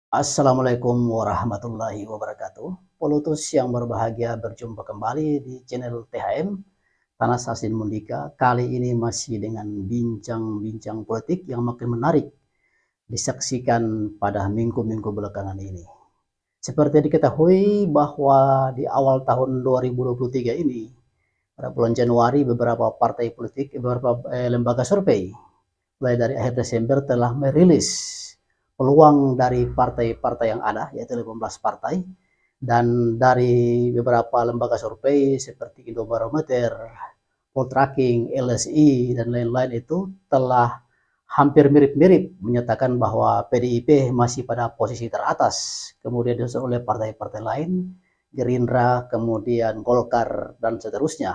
Assalamualaikum warahmatullahi wabarakatuh. Pelutus yang berbahagia berjumpa kembali di channel THM Tanah Sasin Mundika. Kali ini masih dengan bincang-bincang politik yang makin menarik disaksikan pada minggu-minggu belakangan ini. Seperti diketahui bahwa di awal tahun 2023 ini, pada bulan Januari, beberapa partai politik, beberapa lembaga survei mulai dari akhir Desember telah merilis peluang dari partai-partai yang ada, yaitu 15 partai, dan dari beberapa lembaga survei seperti Indobarometer, Poltranking, LSI, dan lain-lain itu telah hampir mirip-mirip menyatakan bahwa PDIP masih pada posisi teratas, kemudian disusul oleh partai-partai lain, Gerindra, kemudian Golkar, dan seterusnya.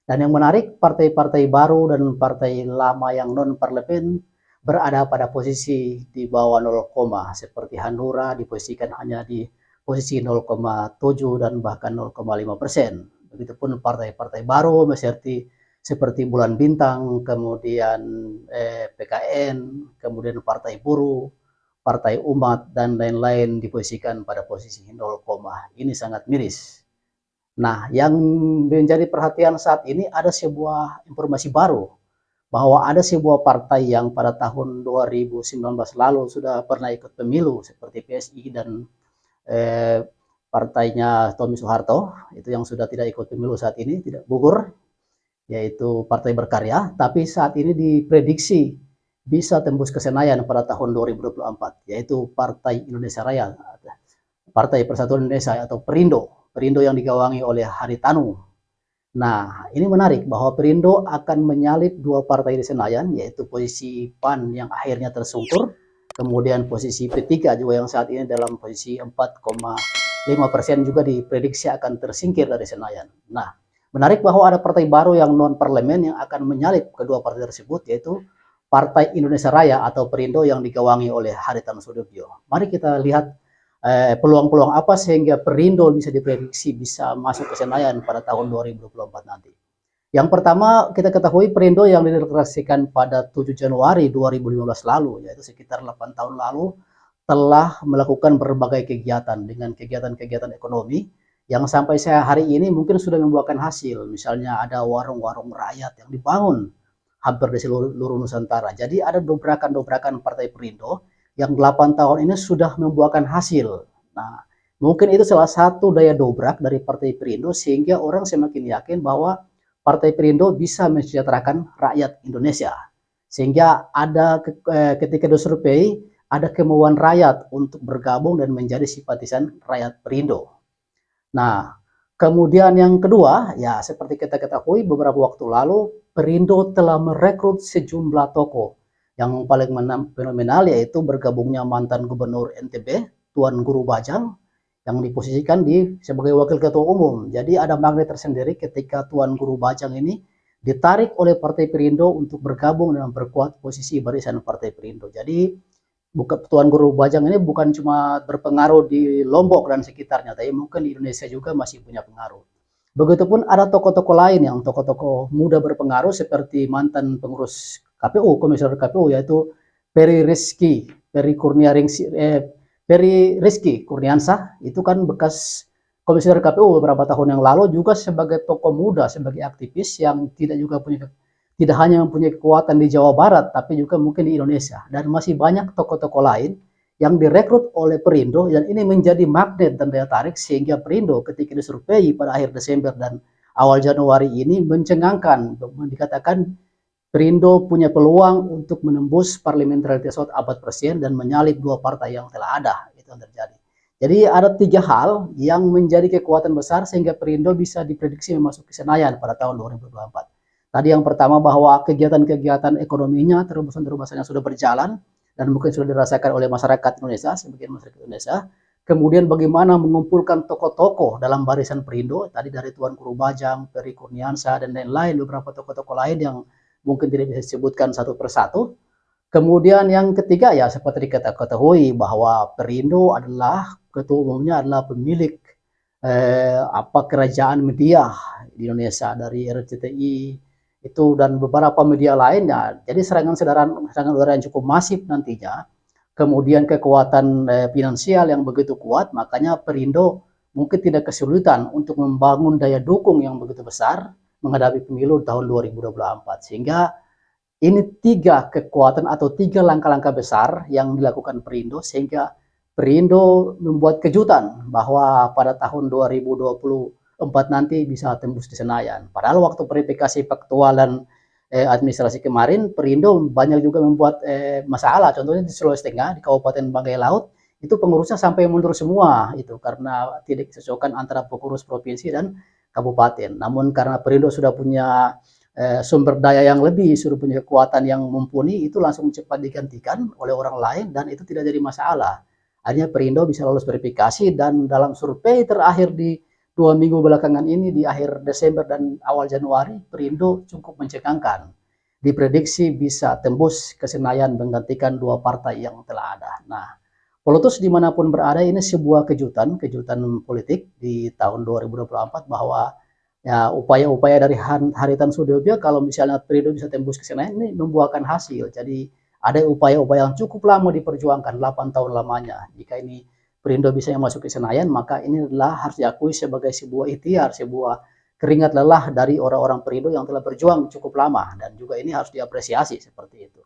Dan yang menarik, partai-partai baru dan partai lama yang non-parlemen berada pada posisi di bawah 0, seperti Hanura diposisikan hanya di posisi 0,7 dan bahkan 0,5%. Begitupun partai-partai baru seperti Bulan Bintang, kemudian PKN, kemudian Partai Buruh, Partai Umat, dan lain-lain diposisikan pada posisi 0, ini sangat miris. Nah, yang menjadi perhatian saat ini ada sebuah informasi baru bahwa ada sebuah partai yang pada tahun 2019 lalu sudah pernah ikut pemilu seperti PSI dan partainya Tommy Soeharto, itu yang sudah tidak ikut pemilu saat ini, tidak gugur, yaitu Partai Berkarya, tapi saat ini diprediksi bisa tembus ke Senayan pada tahun 2024, yaitu Partai Indonesia Raya, Partai Persatuan Indonesia atau Perindo, Perindo yang digawangi oleh Haritanu. Nah, ini menarik bahwa Perindo akan menyalip dua partai di Senayan, yaitu posisi PAN yang akhirnya tersungkur, kemudian posisi P3 juga yang saat ini dalam posisi 4,5% juga diprediksi akan tersingkir dari Senayan. Nah, menarik bahwa ada partai baru yang non-parlemen yang akan menyalip kedua partai tersebut, yaitu Partai Indonesia Raya atau Perindo yang digawangi oleh Haritanu Sudibyo. Mari kita lihat peluang-peluang apa sehingga Perindo bisa diprediksi bisa masuk ke Senayan pada tahun 2024 nanti. Yang pertama, kita ketahui Perindo yang dideklarasikan pada 7 Januari 2015 lalu, yaitu sekitar 8 tahun lalu, telah melakukan berbagai kegiatan dengan kegiatan-kegiatan ekonomi yang sampai hari ini mungkin sudah membuahkan hasil. Misalnya ada warung-warung rakyat yang dibangun hampir di seluruh Nusantara. Jadi ada dobrakan-dobrakan Partai Perindo yang 8 tahun ini sudah membuahkan hasil. Nah, mungkin itu salah satu daya dobrak dari Partai Perindo sehingga orang semakin yakin bahwa Partai Perindo bisa mensejahterakan rakyat Indonesia. Sehingga ada ketika disurvei ada kemauan rakyat untuk bergabung dan menjadi simpatisan rakyat Perindo. Nah, kemudian yang kedua, ya seperti kita ketahui beberapa waktu lalu Perindo telah merekrut sejumlah tokoh. Yang paling fenomenal yaitu bergabungnya mantan gubernur NTB, Tuan Guru Bajang, yang diposisikan sebagai wakil ketua umum. Jadi ada magnet tersendiri ketika Tuan Guru Bajang ini ditarik oleh Partai Perindo untuk bergabung dan memperkuat posisi barisan Partai Perindo. Jadi Tuan Guru Bajang ini bukan cuma berpengaruh di Lombok dan sekitarnya, tapi mungkin di Indonesia juga masih punya pengaruh. Begitupun ada tokoh-tokoh lain yang tokoh-tokoh muda berpengaruh seperti mantan pengurus KPU, komisioner KPU yaitu Peri Rizky Kurniansah, itu kan bekas komisioner KPU beberapa tahun yang lalu juga sebagai tokoh muda, sebagai aktivis yang tidak hanya mempunyai kekuatan di Jawa Barat, tapi juga mungkin di Indonesia. Dan masih banyak tokoh-tokoh lain yang direkrut oleh Perindo, dan ini menjadi magnet dan daya tarik sehingga Perindo ketika disurvei pada akhir Desember dan awal Januari ini mencengangkan, dikatakan Perindo punya peluang untuk menembus parliamentary threshold abad presiden dan menyalip dua partai yang telah ada. Itu yang terjadi. Jadi ada 3 hal yang menjadi kekuatan besar sehingga Perindo bisa diprediksi memasuki Senayan pada tahun 2024. Tadi yang pertama bahwa kegiatan-kegiatan ekonominya, terobosan-terobosannya sudah berjalan dan mungkin sudah dirasakan oleh masyarakat Indonesia, sebagian masyarakat Indonesia. Kemudian bagaimana mengumpulkan tokoh-tokoh dalam barisan Perindo, tadi dari Tuan Guru Bajang, Peri Kurniansah, dan lain-lain, beberapa tokoh-tokoh lain yang mungkin tidak bisa disebutkan satu persatu. Kemudian yang ketiga ya seperti kita ketahui bahwa Perindo adalah ketua umumnya adalah pemilik kerajaan media di Indonesia dari RCTI itu dan beberapa media lainnya. Jadi serangan udara yang cukup masif nantinya kemudian kekuatan finansial yang begitu kuat, makanya Perindo mungkin tidak kesulitan untuk membangun daya dukung yang begitu besar menghadapi pemilu tahun 2024. Sehingga ini tiga kekuatan atau tiga langkah-langkah besar yang dilakukan Perindo, sehingga Perindo membuat kejutan bahwa pada tahun 2024 nanti bisa tembus di Senayan. Padahal waktu verifikasi faktual dan administrasi kemarin, Perindo banyak juga membuat masalah. Contohnya di Sulawesi Tengah, di Kabupaten Banggai Laut, itu pengurusnya sampai mundur semua itu karena tidak disesuaikan antara pengurus provinsi dan kabupaten. Namun karena Perindo sudah punya sumber daya yang lebih, sudah punya kekuatan yang mumpuni, itu langsung cepat digantikan oleh orang lain dan itu tidak jadi masalah. Akhirnya Perindo bisa lolos verifikasi dan dalam survei terakhir di 2 minggu belakangan ini di akhir Desember dan awal Januari, Perindo cukup mencengangkan. Diprediksi bisa tembus ke Senayan menggantikan dua partai yang telah ada. Nah, Polotus dimanapun berada ini sebuah kejutan politik di tahun 2024 bahwa ya upaya-upaya dari Haritanu Sudibyo kalau misalnya Perindo bisa tembus ke Senayan ini membuahkan hasil. Jadi ada upaya-upaya yang cukup lama diperjuangkan, 8 tahun lamanya. Jika ini Perindo bisa masuk ke Senayan, maka ini adalah harus diakui sebagai sebuah ikhtiar, sebuah keringat lelah dari orang-orang Perindo yang telah berjuang cukup lama, dan juga ini harus diapresiasi seperti itu.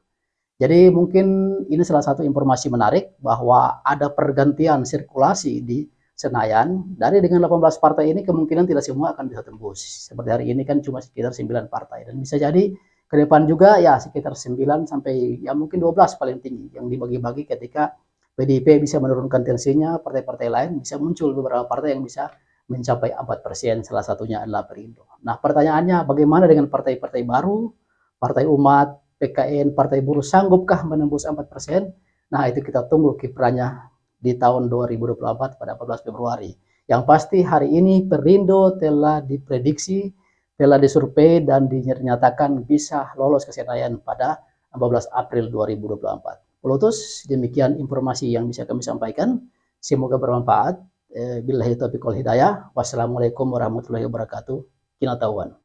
Jadi mungkin ini salah satu informasi menarik bahwa ada pergantian sirkulasi di Senayan. Dari dengan 18 partai ini kemungkinan tidak semua akan bisa tembus. Seperti hari ini kan cuma sekitar 9 partai, dan bisa jadi ke depan juga ya sekitar 9 sampai ya mungkin 12 paling tinggi yang dibagi-bagi ketika PDIP bisa menurunkan tensinya, partai-partai lain bisa muncul beberapa partai yang bisa mencapai 4%, salah satunya adalah Perindo. Nah, pertanyaannya bagaimana dengan partai-partai baru, Partai Umat, PKN, Partai Buruh, sanggupkah menembus 4%? Nah, itu kita tunggu kiprahnya di tahun 2024 pada 14 Februari. Yang pasti hari ini Perindo telah diprediksi, telah disurvei dan dinyatakan bisa lolos ke Senayan pada 14 April 2024. Pelutus, demikian informasi yang bisa kami sampaikan. Semoga bermanfaat. Billahi taufiq wal hidayah. Wassalamualaikum warahmatullahi wabarakatuh. Kinatauan.